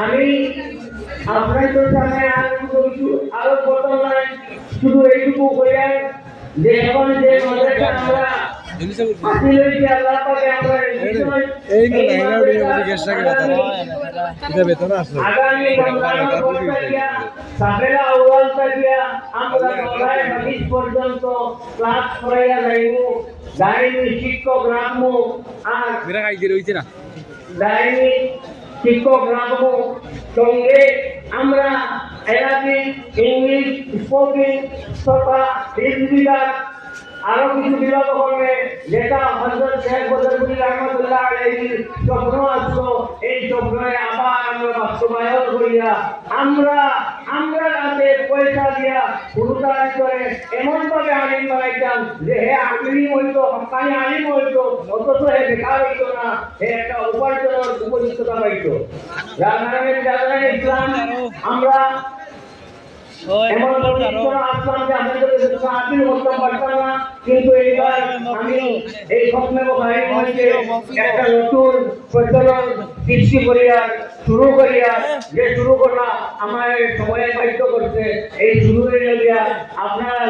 আমি আপনাদের সামনে আরো প্রথম নয় শুধু এইটুকু বললেন যে এখন যে মাদ্রাসা আমরা হাসিল হয়েছে আল্লাহ পাকে আমরা আগামী রমজানের পর থেকে সাবেলা আউয়াল থেকে আমরা নয় হাদিস পর্যন্ত ক্লাস করাইয়া যাইব দাইনি শিক্ষক রাখবো আর দাইনি শিক্ষক রাখবো সঙ্গে আমরা অ্যারাবিক ইংলিশ স্পোকিং তথা বিভাগ আরো কিছু বিভাগ হবে যেটা হযরত শেখ বদরুদ্দিন রহমাতুল্লাহ আলাইহির স্বপ্ন আসলো এই স্বপ্নে আবার আমরা বাস্তবায়ন করিয়া আমরা রাতে পয়সা দিয়া পুরস্কার করে এমন ভাবে আলিম বানাইতাম যে হে আলিম হইতো হকানি আলিম হইতো অথচ হে বেকার হইতো না হে একটা উপার্জনের উপযুক্ততা পাইতো যারা ইসলাম আমরা এমন আসলাম যে আমাদের সাহায্য করতে পারতাম না কিন্তু এইবার আমি এই স্বপ্নে একটা নতুন প্রচলন সৃষ্টি করিয়া শুরু করা আমার সময়ে বাধ্য করছে এই শুরু হয়ে গিয়া আপনারা